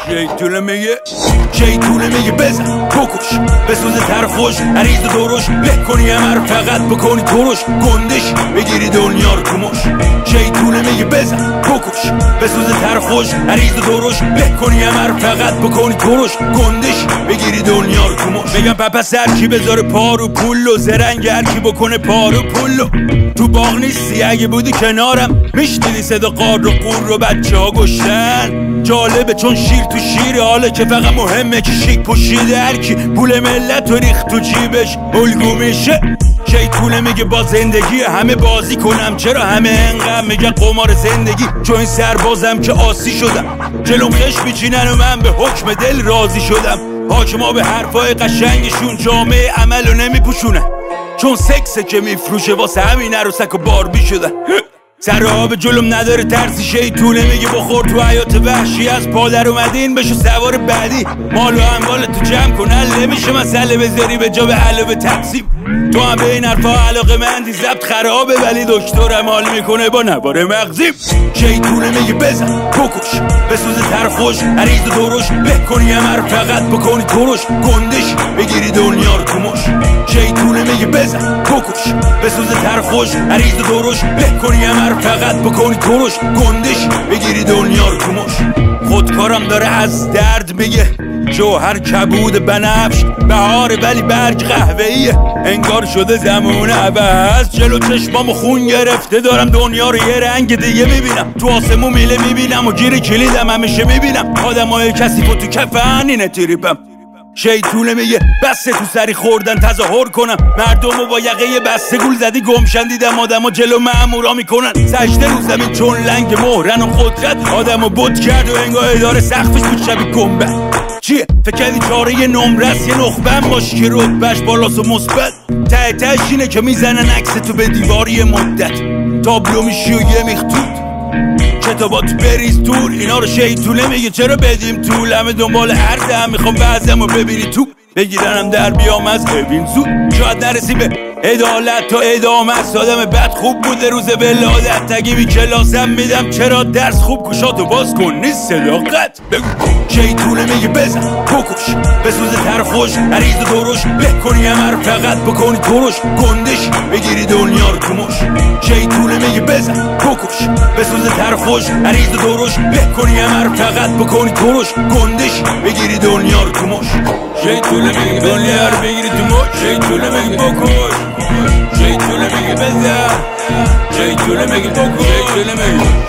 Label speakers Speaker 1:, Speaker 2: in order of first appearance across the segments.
Speaker 1: شیطونه میگه بزن بکش بسوزه تر خوش عریض درش له کنی همه فقط بکنی درش گندش بگیری دنیا رو کمش. شیطونه میگه بزن بکش بسوزه تر خوش عریض درش له کنی همه فقط بکنی درش گندش بگیری دنیا رو کمش. میگم پپس هر کی بذاره پارو پولو زرنگ هر کی بکنه پارو پولو. تو باغ نیستی اگه بودی کنارم میشنیدی صدا قار و قور رو بچه ها گشتن. جالبه چون شیر تو شیره حاله که فقط مهمه که شیک پوشیده هر کی پول ملت و ریخت تو جیبش الگو میشه. شیطونه میگه با زندگی همه بازی کنم چرا همه انقدر میگه قمار زندگی چون این سربازم که آسی شدم جلوم خش میچینن و من به حکم دل راضی شدم. حاکما به حرفای قشنگشون جامعه عملو نمیپوشونن چون سکسه که میفروشه واسه همین عروسک و باربی شدن. سر آب جلوم نداره ترسی شیطونه میگه بخور تو حیات وحشی از پادر اومدین بشو سوار بعدی مال و اموال تو جمع کن حل نمیشه مسئله بذاری به جا به علاوه تقسیم. تو هم به این حرفا علاقه مندی ضبط خرابه ولی دکترم حال میکنه با نوار مغزیم. شیطونه میگه بزن بکش بسوزه تر خوش عریض درش له کنی همه فقط بکنی درش گندش بگیری دنیا رو کمش. شیطونه میگه بزن بکش بسوزه تر خوش عریض درش له کنی همه فقط بکنی درش گندش بگیری دنیا رو کمش. خودکارم داره از درد میگه جوهر کبود بنفش بهاره ولی برگ قهوه‌ایه انگار شده زمان عوض. جلو چشمامو خون گرفته دارم دنیا رو یه رنگ دیگه میبینم تو آسمون میله میبینم و گیر کلیدم همیشه میبینم آدمای کثیف و تو کفن اینه تریپم. شیطونه میگه بسته تو سری خوردن تظاهر کنم مردمو با یقه بسته گول زدی گمشن دیدم آدمو جلو مامورا میکنن سجده رو زمین چون لنگ مهرن و قدرت آدمو بت کرد و انگار اداره سقفش بود شبیه گنبد. چیه فکر کردی چاره یه نمرس یه نخبم باش که رتبهش بالاست و مثبت ته تهش اینه که میزنن عکس تو به دیواری مدت تابلو میشی و یه میختود کتابات بریز تور. اینا رو شیطونه میگه چرا بدیم طول همه دنبال عرضم میخوام بعضمو ببینی تو بگیرنم در بیام از ببین زود شاید نرسیم به عدالت تا ادامه است. آدم بد خوب بوده روز ولادت تگی بی کلاسم میدم چرا درس خوب گشاتو باز کن نیست صداقت بگو. شیطونه میگه بزن بکش بسوزه تر خوش عریض درش له کنی همه فقط بکنی درش گندش بگیری دنیا رو کمش. شیطونه میگه بزن بکش بسوزه تر خوش عریض درش له کنی همه فقط بکنی درش گندش بگیری دنیا رو کمش. شیطونه میگه دنیا رو بگیری تو مش. شیطونه میگه بکش شیطونه میگه بزن شیطونه میگه بکش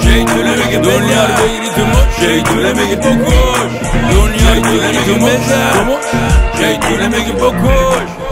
Speaker 1: شیطونه میگه دنیا رو بگیری تو مش. شیطونه میگه بکش دنیا رو بگیری تو مش. شیطونه میگه بکش